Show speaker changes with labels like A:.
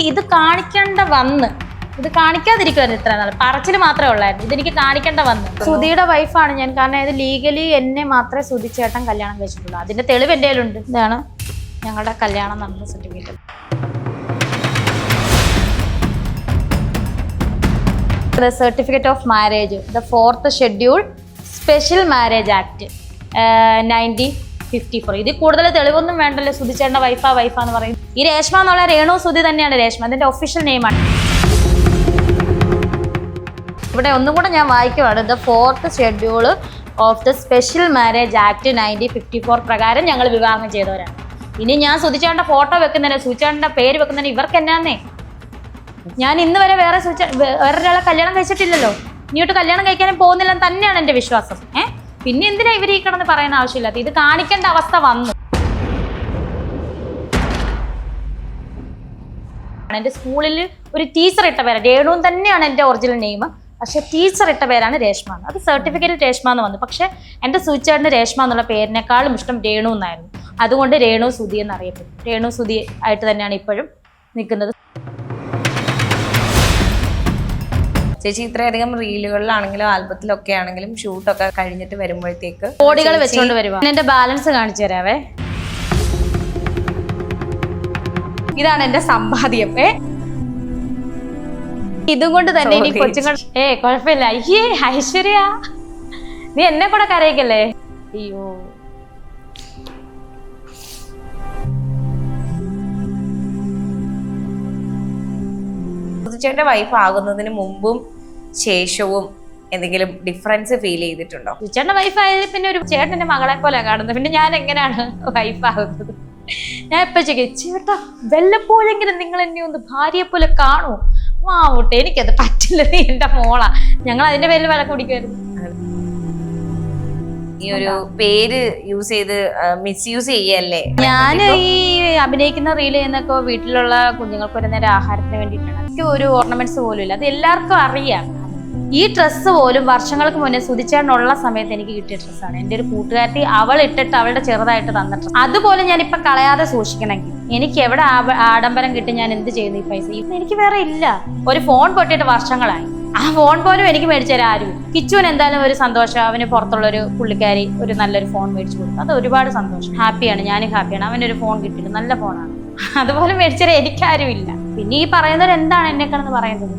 A: ഇത് കാണിക്കേണ്ട വന്ന് ഇത് കാണിക്കാതിരിക്കുമായിരുന്നു ഇത്ര നാൾ. പറച്ചിൽ മാത്രമേ ഉള്ളായിരുന്നു. ഇതെനിക്ക് കാണിക്കേണ്ട വന്നു. സുധിയുടെ വൈഫാണ് ഞാൻ. കാരണം ഇത് ലീഗലി എന്നെ മാത്രമേ സുധി ചേട്ടൻ കല്യാണം കഴിച്ചിട്ടുള്ളൂ. അതിന്റെ തെളിവ് എൻ്റെ കയ്യിലുണ്ട്. ഇതാണ് ഞങ്ങളുടെ കല്യാണം നടന്ന certificate. The certificate of marriage, the 4th schedule, Special Marriage Act 1954. ഇതിൽ കൂടുതൽ തെളിവൊന്നും വേണ്ടല്ലോ. സുധി ചേട്ടൻ്റെ വൈഫാന്ന് പറയും. ഈ രേഷ്മ എന്നുള്ള രേണു സുധി തന്നെയാണ് രേഷ്മ. അതിന്റെ ഒഫീഷ്യൽ നെയിമാണ്. ഇവിടെ ഒന്നും കൂടെ ഞാൻ വായിക്കുവാണ്. The 4th schedule of the special marriage act 1954 പ്രകാരം ഞങ്ങൾ വിവാഹം ചെയ്തവരാണ്. ഇനി ഞാൻ സുധിച്ചേട്ടൻ്റെ ഫോട്ടോ വെക്കുന്നതിന് സുധിച്ചേട്ടൻ്റെ പേര് വെക്കുന്നതിന് ഇവർക്ക് എന്നാന്നേ? ഞാൻ ഇന്ന് വരെ വേറൊരാളെ കല്യാണം കഴിച്ചിട്ടില്ലല്ലോ. ഇനിയോട്ട് കല്യാണം കഴിക്കാനും പോകുന്നില്ലെന്ന് തന്നെയാണ് എൻ്റെ വിശ്വാസം. പിന്നെ എന്തിനാ ഇവർ ഈ കിടന്ന് പറയുന്ന ആവശ്യമില്ലാത്ത ഇത് കാണിക്കേണ്ട അവസ്ഥ വന്നു. എൻ്റെ സ്കൂളിൽ ഒരു ടീച്ചർ ഇട്ട പേരാണ് രേണു തന്നെയാണ് എൻ്റെ ഒറിജിനൽ നെയിം. പക്ഷെ ടീച്ചർ ഇട്ട പേരാണ് രേഷ്മ. അത് സർട്ടിഫിക്കറ്റ് രേഷ്മ എന്ന് വന്നു. പക്ഷെ എൻ്റെ സുധിച്ചേട്ടൻ്റെ രേഷ്മ എന്നുള്ള പേരിനേക്കാളും ഇഷ്ടം രേണു എന്നായിരുന്നു. അതുകൊണ്ട് രേണു സുധി എന്നറിയപ്പെട്ടു. രേണു സുധി ആയിട്ട് തന്നെയാണ് ഇപ്പോഴും നിൽക്കുന്നത്.
B: ചേച്ചി ഇത്രയധികം റീലുകളിലാണെങ്കിലും ആൽബത്തിലൊക്കെ ആണെങ്കിലും ഷൂട്ടൊക്കെ കഴിഞ്ഞിട്ട് വരുമ്പോഴത്തേക്ക്
A: കോടികൾ വെച്ചുകൊണ്ട് വരുവാ. എന്റെ ബാലൻസ് കാണിച്ചു തരാവേ. ഇതാണ് എന്റെ സമ്പാദ്യം. ഇതും കൊണ്ട് തന്നെ ഇനി കൊച്ചുങ്ങൾ കുഴപ്പമില്ല. അയ്യേ ഐശ്വര്യ, നീ എന്നെ കൂടെ കരയിക്കല്ലേ? അയ്യോ,
B: സുധിച്ചേട്ടൻ്റെ വൈഫ് ആകുന്നതിന് മുമ്പും ശേഷവും എന്തെങ്കിലും ഡിഫറൻസ് ഫീൽ ചെയ്തിട്ടുണ്ടോ?
A: സുധിച്ചേട്ടൻ്റെ വൈഫ് ആയത് പിന്നെ ഒരു ചേട്ടൻ്റെ മകളെ പോലെ കാണുന്നത്. പിന്നെ ഞാൻ എങ്ങനെയാണ് വൈഫ് ആകുന്നത്? ഞാൻ ഇപ്പൊ ചേട്ടാ വല്ലപ്പോഴെങ്കിലും നിങ്ങൾ എന്നെ ഒന്ന് ഭാര്യയെ പോലെ കാണൂ. വാവട്ടെ, എനിക്കത് പറ്റില്ല, നീ എന്റെ മോളാ. ഞങ്ങൾ അതിന്റെ പേരിൽ വില കുടിക്കുമായിരുന്നു.
B: ഈ ഒരു പേര് യൂസ് ചെയ്ത് മിസ്യൂസ് ചെയ്യല്ലേ?
A: ഞാൻ ഈ അഭിനയിക്കുന്ന റീൽ ചെയ്യുന്നൊക്കെ വീട്ടിലുള്ള കുഞ്ഞുങ്ങൾക്ക് ഒരു നേരം ആഹാരത്തിന് വേണ്ടിയിട്ടാണ്. എനിക്ക് ഒരു ഓർണമെന്റ്സ് പോലും ഇല്ല. അത് എല്ലാവർക്കും അറിയാം. ഈ ഡ്രസ്സ് പോലും വർഷങ്ങൾക്ക് മുന്നേ സുധിച്ചേട്ടനുള്ള സമയത്ത് എനിക്ക് കിട്ടിയ ഡ്രസ്സാണ്. എൻ്റെ ഒരു കൂട്ടുകാരത്തി അവൾ ഇട്ടിട്ട് അവളുടെ ചെറുതായിട്ട് തന്നിട്ട് അതുപോലെ ഞാനിപ്പോൾ കളയാതെ സൂക്ഷിക്കണമെങ്കിൽ എനിക്ക് എവിടെ ആഡംബരം കിട്ടി ഞാൻ എന്ത് ചെയ്യുന്നു? ഈ പൈസ ഇപ്പം എനിക്ക് വേറെ ഇല്ല. ഒരു ഫോൺ പൊട്ടിയിട്ട് വർഷങ്ങളായി. ആ ഫോൺ പോലും എനിക്ക് മേടിച്ചു തരാൻ ആരും. കിച്ചുവിന് എന്തായാലും ഒരു സന്തോഷം. അവന് പുറത്തുള്ളൊരു പുള്ളിക്കാരി ഒരു നല്ലൊരു ഫോൺ മേടിച്ചു കൊടുത്തു. അത് ഒരുപാട് സന്തോഷം. ഹാപ്പിയാണ്, ഞാനും ഹാപ്പിയാണ്. അവനൊരു ഫോൺ കിട്ടിയിട്ട് നല്ല ഫോണാണ്. അതുപോലെ മേടിച്ചു തരാൻ എനിക്കാരും ഇല്ല. പിന്നെ ഈ പറയുന്നവർ എന്താണ് എന്നെ കിടന്ന് പറയുന്നത്?